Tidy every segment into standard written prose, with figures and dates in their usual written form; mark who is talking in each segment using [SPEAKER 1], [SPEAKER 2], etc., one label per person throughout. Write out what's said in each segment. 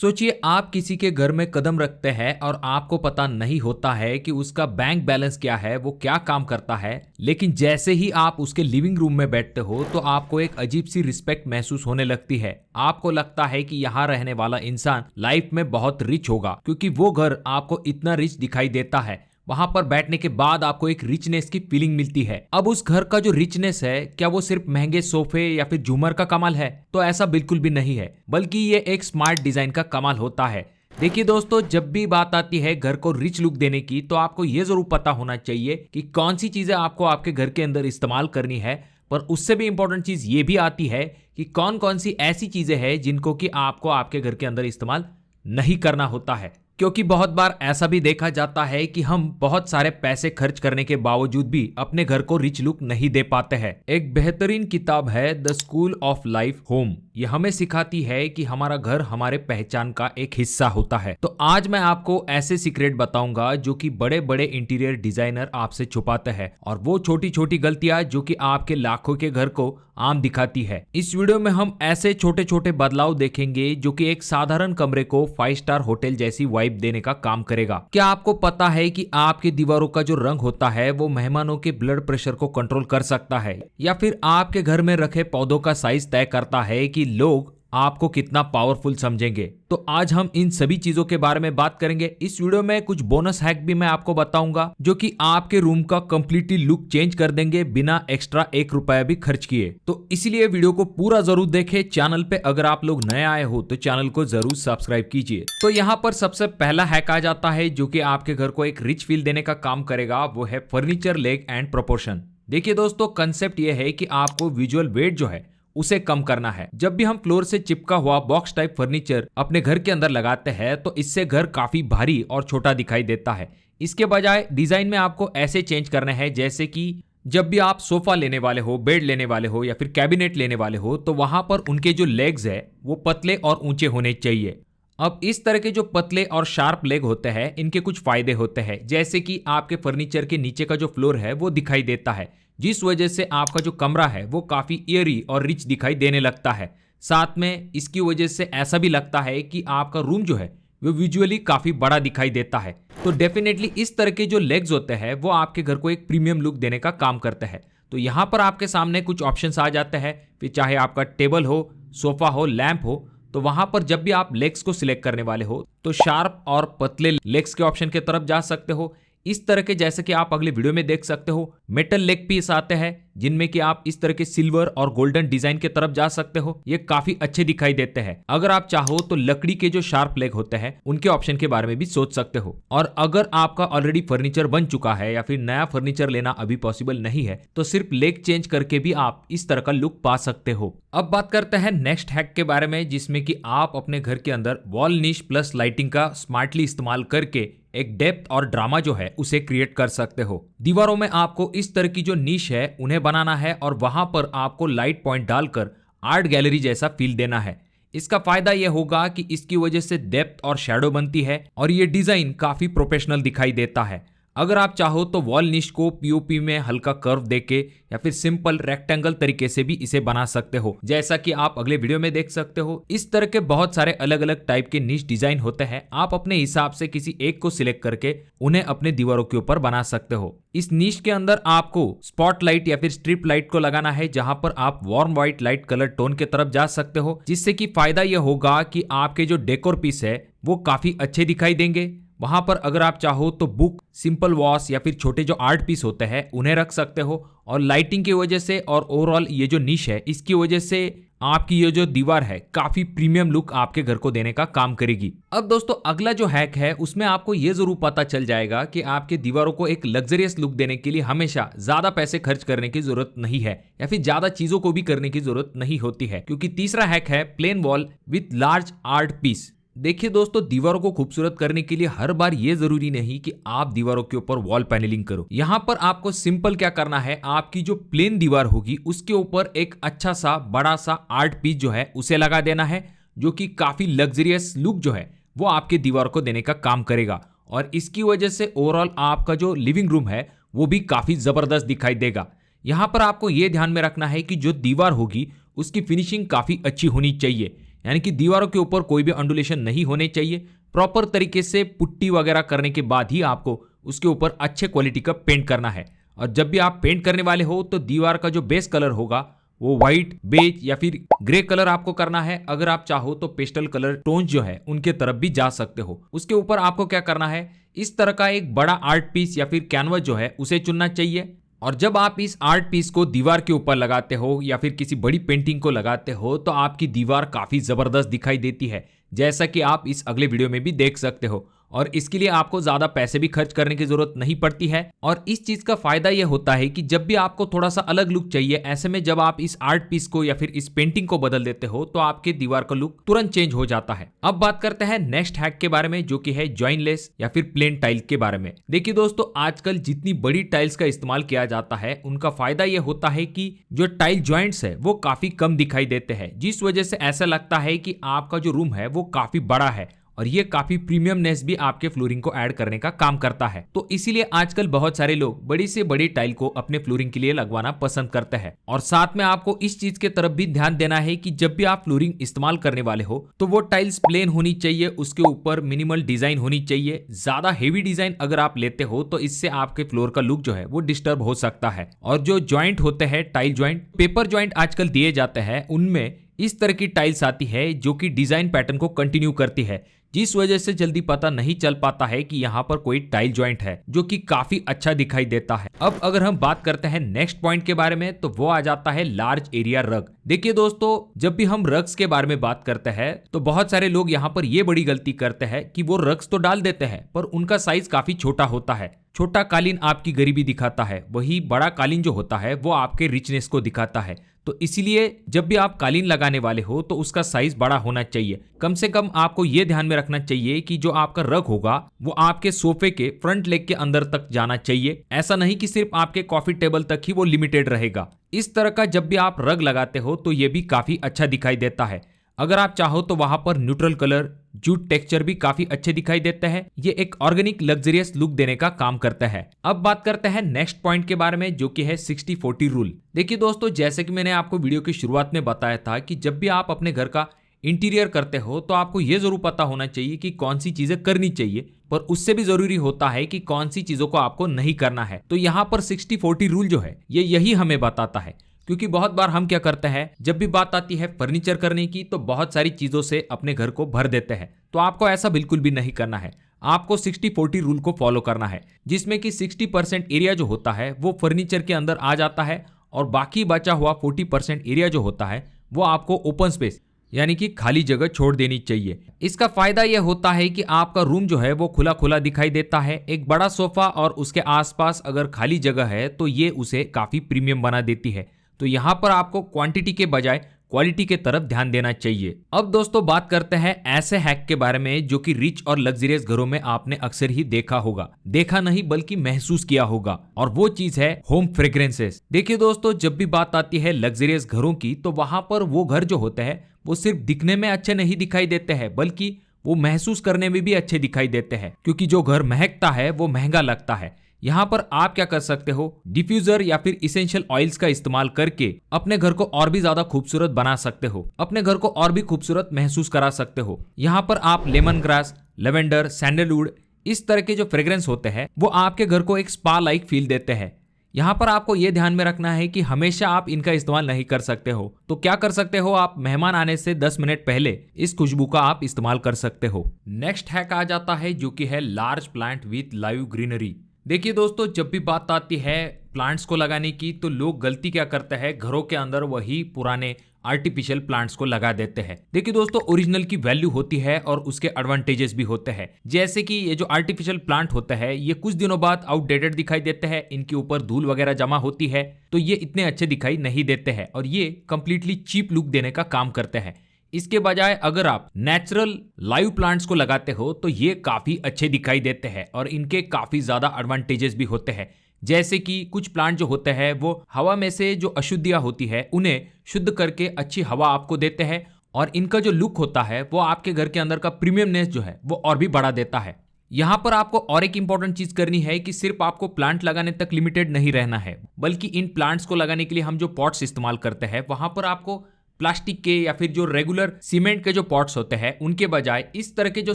[SPEAKER 1] सोचिए आप किसी के घर में कदम रखते हैं और आपको पता नहीं होता है कि उसका बैंक बैलेंस क्या है, वो क्या काम करता है, लेकिन जैसे ही आप उसके लिविंग रूम में बैठते हो तो आपको एक अजीब सी रिस्पेक्ट महसूस होने लगती है। आपको लगता है कि यहाँ रहने वाला इंसान लाइफ में बहुत रिच होगा, क्योंकि वो घर आपको इतना रिच दिखाई देता है। वहां पर बैठने के बाद आपको एक रिचनेस की फीलिंग मिलती है। अब उस घर का जो रिचनेस है, क्या वो सिर्फ महंगे सोफे या फिर झूमर का कमाल है? तो ऐसा बिल्कुल भी नहीं है, बल्कि ये एक स्मार्ट डिजाइन का कमाल होता है। देखिए दोस्तों, जब भी बात आती है घर को रिच लुक देने की, तो आपको ये जरूर पता होना चाहिए कि कौन सी चीजें आपको आपके घर के अंदर इस्तेमाल करनी है। पर उससे भी इंपॉर्टेंट चीज ये भी आती है कि कौन कौन सी ऐसी चीजें हैं जिनको कि आपको आपके घर के अंदर इस्तेमाल नहीं करना होता है। क्योंकि बहुत बार ऐसा भी देखा जाता है कि हम बहुत सारे पैसे खर्च करने के बावजूद भी अपने घर को रिच लुक नहीं दे पाते हैं। एक बेहतरीन किताब है the school of life home. ये हमें सिखाती है कि हमारा घर हमारे पहचान का एक हिस्सा होता है। तो आज मैं आपको ऐसे सीक्रेट बताऊंगा जो कि बड़े बड़े इंटीरियर डिजाइनर आपसे छुपाते हैं, और वो छोटी छोटी गलतियां जो कि आपके लाखों के घर को आम दिखाती है। इस वीडियो में हम ऐसे छोटे छोटे बदलाव देखेंगे जो कि एक साधारण कमरे को 5 स्टार होटल जैसी वाइब देने का काम करेगा। क्या आपको पता है कि आपके दीवारों का जो रंग होता है वो मेहमानों के ब्लड प्रेशर को कंट्रोल कर सकता है, या फिर आपके घर में रखे पौधों का साइज तय करता है कि लोग आपको कितना पावरफुल समझेंगे? तो आज हम इन सभी चीजों के बारे में बात करेंगे। इस वीडियो में कुछ बोनस हैक भी मैं आपको बताऊंगा जो कि आपके रूम का कंप्लीटली लुक चेंज कर देंगे बिना एक्स्ट्रा 1 रुपया भी खर्च किए। तो इसलिए वीडियो को पूरा जरूर देखें। चैनल पे अगर आप लोग नए आए हो तो चैनल को जरूर सब्सक्राइब कीजिए। तो यहाँ पर सबसे पहला हैक आ जाता है जो कि आपके घर को एक रिच फील देने का काम करेगा, वो है फर्नीचर लेग एंड प्रोपोर्शन। देखिए दोस्तों, कंसेप्ट ये है कि आपको विजुअल वेट जो है उसे कम करना है। जब भी हम फ्लोर से चिपका हुआ बॉक्स टाइप फर्नीचर अपने घर के अंदर लगाते हैं तो इससे घर काफी भारी और छोटा दिखाई देता है। इसके बजाय डिजाइन में आपको ऐसे चेंज करना है जैसे कि जब भी आप सोफा लेने वाले हो, बेड लेने वाले हो या फिर कैबिनेट लेने वाले हो, तो वहां पर उनके जो लेग्स है वो पतले और ऊंचे होने चाहिए। अब इस तरह के जो पतले और शार्प लेग होते हैं, इनके कुछ फायदे होते हैं, जैसे कि आपके फर्नीचर के नीचे का जो फ्लोर है वो दिखाई देता है, जिस वजह से आपका जो कमरा है वो काफी एयरी और रिच दिखाई देने लगता है। साथ में इसकी वजह से ऐसा भी लगता है कि आपका रूम जो है वो विजुअली काफी बड़ा दिखाई देता है। तो डेफिनेटली इस तरह के जो लेग्स होते हैं वो आपके घर को एक प्रीमियम लुक देने का काम करते हैं। तो यहाँ पर आपके सामने कुछ ऑप्शंस आ जाते हैं, फिर चाहे आपका टेबल हो, सोफा हो, लैंप हो, तो वहां पर जब भी आप लेग्स को सिलेक्ट करने वाले हो तो शार्प और पतले लेग्स के ऑप्शन की तरफ जा सकते हो। इस तरह के, जैसे कि आप अगले वीडियो में देख सकते हो, मेटल लेग पीस आते हैं जिनमें कि आप इस तरह के सिल्वर और गोल्डन डिजाइन की तरफ जा सकते हो। ये काफी अच्छे दिखाई देते हैं। अगर आप चाहो तो लकड़ी के जो शार्प लेग होते हैं उनके ऑप्शन के बारे में भी सोच सकते हो। और अगर आपका ऑलरेडी फर्नीचर बन चुका है या फिर नया फर्नीचर लेना अभी पॉसिबल नहीं है तो सिर्फ लेग चेंज करके भी आप इस तरह का लुक पा सकते हो। अब बात करते हैं नेक्स्ट हैक के बारे में, जिसमें कि आप अपने घर के अंदर वॉल निश प्लस लाइटिंग का स्मार्टली इस्तेमाल करके एक डेप्थ और ड्रामा जो है उसे क्रिएट कर सकते हो। दीवारों में आपको इस तरह की जो नीश है उन्हें बनाना है और वहां पर आपको लाइट पॉइंट डालकर आर्ट गैलरी जैसा फील देना है। इसका फायदा यह होगा कि इसकी वजह से डेप्थ और शैडो बनती है और ये डिजाइन काफी प्रोफेशनल दिखाई देता है। अगर आप चाहो तो वॉल निश को पीओपी में हल्का कर्व देके या फिर सिंपल रेक्टेंगल तरीके से भी इसे बना सकते हो, जैसा कि आप अगले वीडियो में देख सकते हो। इस तरह के बहुत सारे अलग अलग टाइप के निश डिजाइन होते हैं। आप अपने हिसाब से किसी एक को सिलेक्ट करके उन्हें अपने दीवारों के ऊपर बना सकते हो। इस निश के अंदर आपको स्पॉट लाइट या फिर स्ट्रिप लाइट को लगाना है, जहां पर आप warm white light colour tone की तरफ जा सकते हो, जिससे कि फायदा यह होगा कि आपके जो डेकोर पीस है वो काफी अच्छे दिखाई देंगे। वहां पर अगर आप चाहो तो बुक, सिंपल वॉश या फिर छोटे जो आर्ट पीस होते हैं उन्हें रख सकते हो। और लाइटिंग की वजह से और ओवरऑल ये जो निश है इसकी वजह से आपकी ये जो दीवार है काफी प्रीमियम लुक आपके घर को देने का काम करेगी। अब दोस्तों, अगला जो हैक है उसमें आपको ये जरूर पता चल जाएगा कि आपके दीवारों को एक लग्जरियस लुक देने के लिए हमेशा ज्यादा पैसे खर्च करने की जरूरत नहीं है, या फिर ज्यादा चीजों को भी करने की जरूरत नहीं होती है, क्योंकि तीसरा हैक है plain wall with large art piece. देखिए दोस्तों, दीवारों को खूबसूरत करने के लिए हर बार ये जरूरी नहीं कि आप दीवारों के ऊपर वॉल पैनलिंग करो। यहाँ पर आपको सिंपल क्या करना है, आपकी जो प्लेन दीवार होगी उसके ऊपर एक अच्छा सा बड़ा सा आर्ट पीस जो है उसे लगा देना है, जो कि काफी लग्जरियस लुक जो है वो आपके दीवार को देने का काम करेगा। और इसकी वजह से ओवरऑल आपका जो लिविंग रूम है वो भी काफी जबरदस्त दिखाई देगा। यहाँ पर आपको ये ध्यान में रखना है कि जो दीवार होगी उसकी फिनिशिंग काफी अच्छी होनी चाहिए। यानी कि दीवारों के ऊपर कोई भी अंडुलेशन नहीं होने चाहिए। प्रॉपर तरीके से पुट्टी वगैरह करने के बाद ही आपको उसके ऊपर अच्छे क्वालिटी का पेंट करना है। और जब भी आप पेंट करने वाले हो तो दीवार का जो बेस कलर होगा वो व्हाइट, बेज या फिर ग्रे कलर आपको करना है। अगर आप चाहो तो पेस्टल कलर टोन जो है उनके तरफ भी जा सकते हो। उसके ऊपर आपको क्या करना है, इस तरह का एक बड़ा आर्ट पीस या फिर कैनवस जो है उसे चुनना चाहिए। और जब आप इस आर्ट पीस को दीवार के ऊपर लगाते हो या फिर किसी बड़ी पेंटिंग को लगाते हो तो आपकी दीवार काफी जबरदस्त दिखाई देती है, जैसा कि आप इस अगले वीडियो में भी देख सकते हो। और इसके लिए आपको ज्यादा पैसे भी खर्च करने की जरूरत नहीं पड़ती है। और इस चीज का फायदा यह होता है कि जब भी आपको थोड़ा सा अलग लुक चाहिए, ऐसे में जब आप इस आर्ट पीस को या फिर इस पेंटिंग को बदल देते हो तो आपके दीवार का लुक तुरंत चेंज हो जाता है। अब बात करते हैं नेक्स्ट हैक के बारे में, जो कि है जॉइनलेस या फिर प्लेन टाइल के बारे में। देखिए दोस्तों, आजकल जितनी बड़ी टाइल्स का इस्तेमाल किया जाता है उनका फायदा यह होता है कि जो टाइल जॉइंट्स है वो काफी कम दिखाई देते हैं, जिस वजह से ऐसा लगता है कि आपका जो रूम है वो काफी बड़ा है। और ये काफी प्रीमियमनेस भी आपके फ्लोरिंग को ऐड करने का काम करता है। तो इसीलिए आजकल बहुत सारे लोग बड़ी से बड़ी टाइल को अपने फ्लोरिंग के लिए लगवाना पसंद करते हैं। और साथ में आपको इस चीज के तरफ भी ध्यान देना है कि जब भी आप फ्लोरिंग इस्तेमाल करने वाले हो तो वो टाइल्स प्लेन होनी चाहिए, उसके ऊपर मिनिमल डिजाइन होनी चाहिए। ज्यादा हेवी डिजाइन अगर आप लेते हो तो इससे आपके फ्लोर का लुक जो है वो डिस्टर्ब हो सकता है। और जो जॉइंट होते हैं, टाइल जॉइंट, पेपर जॉइंट आजकल दिए जाते हैं, उनमें इस तरह की टाइल्स आती है जो कि डिजाइन पैटर्न को कंटिन्यू करती है, जिस वजह से जल्दी पता नहीं चल पाता है कि यहाँ पर कोई टाइल जॉइंट है, जो कि काफी अच्छा दिखाई देता है। अब अगर हम बात करते हैं नेक्स्ट पॉइंट के बारे में तो वो आ जाता है लार्ज एरिया रग। देखिए दोस्तों, जब भी हम रग्स के बारे में बात करते हैं तो बहुत सारे लोग यहाँ पर ये बड़ी गलती करते हैं कि वो रग्स तो डाल देते हैं पर उनका साइज काफी छोटा होता है। छोटा कालीन आपकी गरीबी दिखाता है, वही बड़ा कालीन जो होता है वो आपके रिचनेस को दिखाता है। तो इसीलिए जब भी आप कालीन लगाने वाले हो तो उसका साइज बड़ा होना चाहिए। कम से कम आपको ये ध्यान में रखना चाहिए कि जो आपका रग होगा वो आपके सोफे के फ्रंट लेग के अंदर तक जाना चाहिए। ऐसा नहीं कि सिर्फ आपके कॉफी टेबल तक ही वो लिमिटेड रहेगा। इस तरह का जब भी आप रग लगाते हो तो ये भी काफी अच्छा दिखाई देता है। अगर आप चाहो तो वहां पर न्यूट्रल कलर, जूट टेक्सचर भी काफी अच्छे दिखाई देते हैं। ये एक ऑर्गेनिक लग्जरियस लुक देने का काम करता है। अब बात करते हैं नेक्स्ट पॉइंट के बारे में, जो कि है 60-40 रूल। देखिए दोस्तों, जैसे कि मैंने आपको वीडियो की शुरुआत में बताया था कि जब भी आप अपने घर का इंटीरियर करते हो तो आपको यह जरूर पता होना चाहिए कि कौन सी चीजें करनी चाहिए, पर उससे भी जरूरी होता है कि कौन सी चीजों को आपको नहीं करना है। तो यहाँ पर 60-40 रूल जो है ये यही हमें बताता है। क्योंकि बहुत बार हम क्या करते हैं, जब भी बात आती है फर्नीचर करने की तो बहुत सारी चीजों से अपने घर को भर देते हैं। तो आपको ऐसा बिल्कुल भी नहीं करना है। आपको 60-40 रूल को फॉलो करना है, जिसमें कि 60% एरिया जो होता है वो फर्नीचर के अंदर आ जाता है और बाकी बचा हुआ 40% एरिया जो होता है वो आपको ओपन स्पेस यानी कि खाली जगह छोड़ देनी चाहिए। इसका फायदा यह होता है कि आपका रूम जो है वो खुला खुला दिखाई देता है। एक बड़ा सोफा और उसके आसपास अगर खाली जगह है तो ये उसे काफी प्रीमियम बना देती है। तो यहाँ पर आपको क्वांटिटी के बजाय क्वालिटी के तरफ ध्यान देना चाहिए। अब दोस्तों बात करते हैं ऐसे हैक के बारे में जो कि रिच और लग्जरियस घरों में आपने अक्सर ही देखा होगा, देखा नहीं बल्कि महसूस किया होगा, और वो चीज है होम फ्रेग्रेंसेस। देखिए दोस्तों, जब भी बात आती है लग्जरियस घरों की तो वहां पर वो घर जो होते हैं वो सिर्फ दिखने में अच्छे नहीं दिखाई देते हैं बल्कि वो महसूस करने में भी अच्छे दिखाई देते हैं। क्योंकि जो घर महकता है वो महंगा लगता है। यहाँ पर आप क्या कर सकते हो, डिफ्यूजर या फिर इसेंशियल ऑयल्स का इस्तेमाल करके अपने घर को और भी ज्यादा खूबसूरत बना सकते हो, अपने घर को और भी खूबसूरत महसूस करा सकते हो। यहाँ पर आप लेमन ग्रास, लेवेंडर, सैंडलवुड, इस तरह के जो फ्रेग्रेंस होते हैं वो आपके घर को एक स्पा लाइक फील देते हैं। यहाँ पर आपको ये ध्यान में रखना है कि हमेशा आप इनका इस्तेमाल नहीं कर सकते हो। तो क्या कर सकते हो, आप मेहमान आने से 10 मिनट पहले इस खुशबू का आप इस्तेमाल कर सकते हो। नेक्स्ट हैक आ जाता है जो कि है large plant with live greenery. देखिए दोस्तों, जब भी बात आती है प्लांट्स को लगाने की तो लोग गलती क्या करते हैं, घरों के अंदर वही पुराने आर्टिफिशियल प्लांट्स को लगा देते हैं। देखिए दोस्तों, ओरिजिनल की वैल्यू होती है और उसके एडवांटेजेस भी होते हैं। जैसे कि ये जो आर्टिफिशियल प्लांट होता है ये कुछ दिनों बाद आउटडेटेड दिखाई देते हैं, इनके ऊपर धूल वगैरह जमा होती है तो ये इतने अच्छे दिखाई नहीं देते हैं और ये कंप्लीटली चीप लुक देने का काम करते हैं। इसके बजाय अगर आप नेचुरल लाइव प्लांट्स को लगाते हो तो ये काफी अच्छे दिखाई देते हैं और इनके काफी ज्यादा एडवांटेजेस भी होते हैं। जैसे कि कुछ प्लांट जो होते हैं वो हवा में से जो अशुद्धियां होती है उन्हें शुद्ध करके अच्छी हवा आपको देते हैं और इनका जो लुक होता है वो आपके घर के अंदर का प्रीमियमनेस जो है वो और भी बढ़ा देता है। यहाँ पर आपको और एक इंपॉर्टेंट चीज करनी है कि सिर्फ आपको प्लांट लगाने तक लिमिटेड नहीं रहना है, बल्कि इन प्लांट्स को लगाने के लिए हम जो पॉट्स इस्तेमाल करते हैं वहां पर आपको प्लास्टिक के या फिर जो रेगुलर सीमेंट के जो पॉट्स होते हैं उनके बजाय इस तरह के जो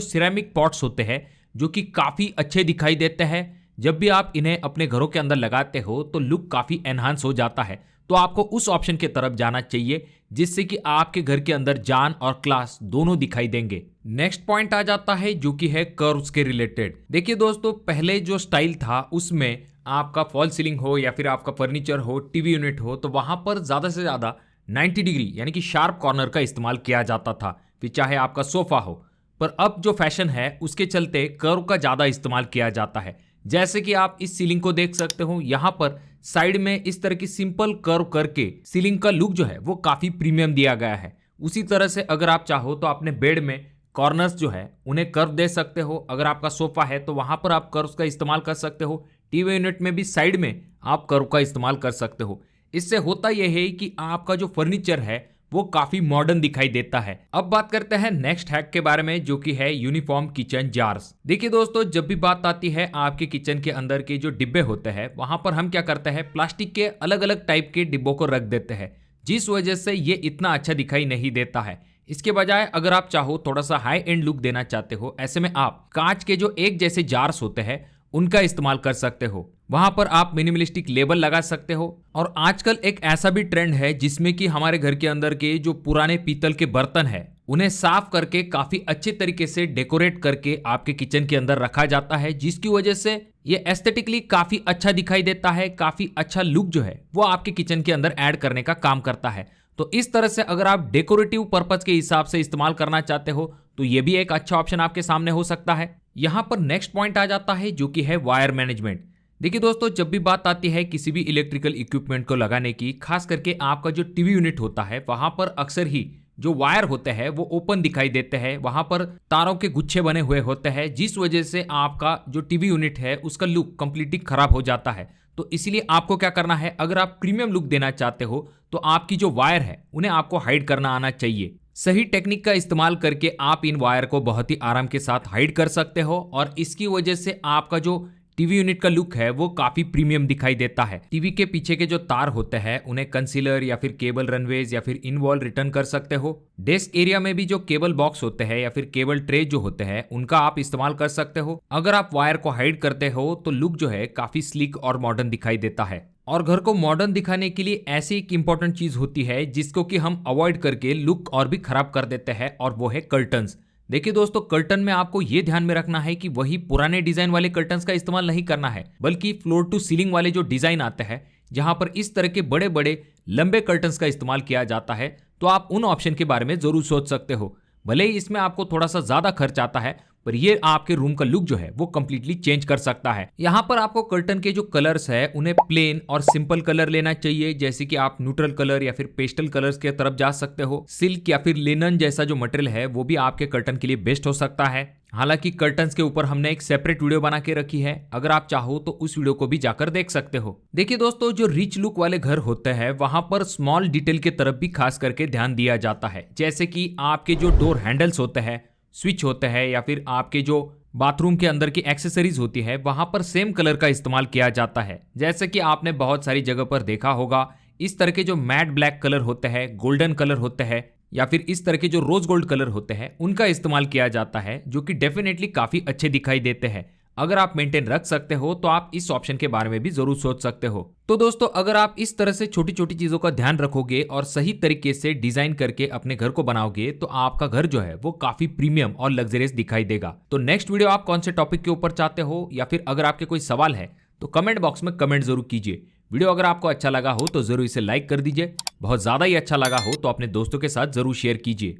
[SPEAKER 1] सिरेमिक पॉट्स होते हैं जो कि काफी अच्छे दिखाई देते हैं। जब भी आप इन्हें अपने घरों के अंदर लगाते हो तो लुक काफी एनहांस हो जाता है। तो आपको उस ऑप्शन की तरफ जाना चाहिए जिससे कि आपके घर के अंदर जान और क्लास दोनों दिखाई देंगे। नेक्स्ट पॉइंट आ जाता है जो कि है कर्व्स के रिलेटेड। देखिए दोस्तों, पहले जो स्टाइल था उसमें आपका फॉल सीलिंग हो या फिर आपका फर्नीचर हो, टीवी यूनिट हो, तो वहां पर ज्यादा से ज्यादा 90 डिग्री यानी कि शार्प कॉर्नर का इस्तेमाल किया जाता था, फिर चाहे आपका सोफा हो। पर अब जो फैशन है उसके चलते कर्व का ज्यादा इस्तेमाल किया जाता है। जैसे कि आप इस सीलिंग को देख सकते हो, यहाँ पर साइड में इस तरह की सिंपल कर्व करके सीलिंग का लुक जो है वो काफी प्रीमियम दिया गया है। उसी तरह से अगर आप चाहो तो अपने बेड में कॉर्नर्स जो है उन्हें कर्व दे सकते हो। अगर आपका सोफा है तो वहां पर आप कर्व्स का इस्तेमाल कर सकते हो। टीवी यूनिट में भी साइड में आप कर्व का इस्तेमाल कर सकते हो। इससे होता यह है कि आपका जो फर्नीचर है वो काफी मॉडर्न दिखाई देता है। अब बात करते हैं नेक्स्ट हैक के बारे में जो कि है यूनिफॉर्म किचन जार्स। देखिए दोस्तों, जब भी बात आती है आपके किचन के अंदर के जो डिब्बे होते हैं वहां पर हम क्या करते हैं, प्लास्टिक के अलग अलग टाइप के डिब्बों को रख देते हैं, जिस वजह से ये इतना अच्छा दिखाई नहीं देता है। इसके बजाय अगर आप चाहो थोड़ा सा हाई एंड लुक देना चाहते हो, ऐसे में आप कांच के जो एक जैसे जार्स होते हैं उनका इस्तेमाल कर सकते हो। वहां पर आप मिनिमलिस्टिक लेबल लगा सकते हो। और आजकल एक ऐसा भी ट्रेंड है जिसमें कि हमारे घर के अंदर के जो पुराने पीतल के बर्तन है उन्हें साफ करके काफी अच्छे तरीके से डेकोरेट करके आपके किचन के अंदर रखा जाता है, जिसकी वजह से ये एस्थेटिकली काफी अच्छा दिखाई देता है। काफी अच्छा लुक जो है वो आपके किचन के अंदर ऐड करने का काम करता है। तो इस तरह से अगर आप डेकोरेटिव पर्पज के हिसाब से इस्तेमाल करना चाहते हो तो ये भी एक अच्छा ऑप्शन आपके सामने हो सकता है। यहां पर नेक्स्ट पॉइंट आ जाता है जो कि है वायर मैनेजमेंट। देखिए दोस्तों, जब भी बात आती है किसी भी इलेक्ट्रिकल इक्विपमेंट को लगाने की, खास करके आपका जो टीवी यूनिट होता है वहां पर अक्सर ही जो वायर होते हैं वो ओपन दिखाई देते हैं। वहां पर तारों के गुच्छे बने हुए होते हैं, जिस वजह से आपका जो टीवी यूनिट है उसका लुक कंप्लीटली खराब हो जाता है। तो इसलिए आपको क्या करना है, अगर आप प्रीमियम लुक देना चाहते हो तो आपकी जो वायर है उन्हें आपको हाइड करना आना चाहिए। सही टेक्निक का इस्तेमाल करके आप इन वायर को बहुत ही आराम के साथ हाइड कर सकते हो और इसकी वजह से आपका जो टीवी यूनिट का लुक है वो काफी प्रीमियम दिखाई देता है। टीवी के पीछे के जो तार होते हैं उन्हें कंसीलर या फिर केबल रनवेज या फिर इन वॉल रिटर्न कर सकते हो। डेस्क एरिया में भी जो केबल बॉक्स होते हैं या फिर केबल ट्रे जो होते हैं उनका आप इस्तेमाल कर सकते हो। अगर आप वायर को हाइड करते हो तो लुक जो है काफी स्लीक और मॉडर्न दिखाई देता है। और घर को मॉडर्न दिखाने के लिए ऐसी एक इंपॉर्टेंट चीज होती है जिसको कि हम अवॉइड करके लुक और भी खराब कर देते हैं, और वो है कर्टन्स। देखिए दोस्तों, कर्टन में आपको ये ध्यान में रखना है कि वही पुराने डिजाइन वाले कर्टन्स का इस्तेमाल नहीं करना है, बल्कि फ्लोर टू सीलिंग वाले जो डिजाइन आते हैं जहां पर इस तरह के बड़े बड़े लंबे कर्टन्स का इस्तेमाल किया जाता है, तो आप उन ऑप्शन के बारे में जरूर सोच सकते हो। भले ही इसमें आपको थोड़ा सा ज्यादा खर्च आता है, पर ये आपके रूम का लुक जो है वो कंप्लीटली चेंज कर सकता है। यहाँ पर आपको कर्टन के जो कलर्स है उन्हें प्लेन और सिंपल कलर लेना चाहिए, जैसे कि आप न्यूट्रल कलर या फिर पेस्टल कलर्स के तरफ जा सकते हो। सिल्क या फिर लिनन जैसा जो मटेरियल है वो भी आपके कर्टन के लिए बेस्ट हो सकता है। हालांकि कर्टन्स के ऊपर हमने एक सेपरेट वीडियो बना के रखी है, अगर आप चाहो तो उस वीडियो को भी जाकर देख सकते हो। देखिए दोस्तों, जो रिच लुक वाले घर होते हैं वहां पर स्मॉल डिटेल की तरफ भी खास करके ध्यान दिया जाता है, जैसे कि आपके जो डोर हैंडल्स होते हैं, स्विच होते हैं या फिर आपके जो बाथरूम के अंदर की एक्सेसरीज होती है वहां पर सेम कलर का इस्तेमाल किया जाता है। जैसे कि आपने बहुत सारी जगह पर देखा होगा, इस तरह के जो मैट ब्लैक कलर होते हैं, गोल्डन कलर होते हैं या फिर इस तरह के जो रोज गोल्ड कलर होते हैं उनका इस्तेमाल किया जाता है, जो कि डेफिनेटली काफी अच्छे दिखाई देते हैं। अगर आप मेंटेन रख सकते हो तो आप इस ऑप्शन के बारे में भी जरूर सोच सकते हो। तो दोस्तों, अगर आप इस तरह से छोटी छोटी चीजों का ध्यान रखोगे और सही तरीके से डिजाइन करके अपने घर को बनाओगे तो आपका घर जो है वो काफी प्रीमियम और लग्जरियस दिखाई देगा। तो नेक्स्ट वीडियो आप कौन से टॉपिक के ऊपर चाहते हो, या फिर अगर आपके कोई सवाल है तो कमेंट बॉक्स में कमेंट जरूर कीजिए। वीडियो अगर आपको अच्छा लगा हो तो जरूर इसे लाइक कर दीजिए। बहुत ज्यादा ही अच्छा लगा हो तो अपने दोस्तों के साथ जरूर शेयर कीजिए।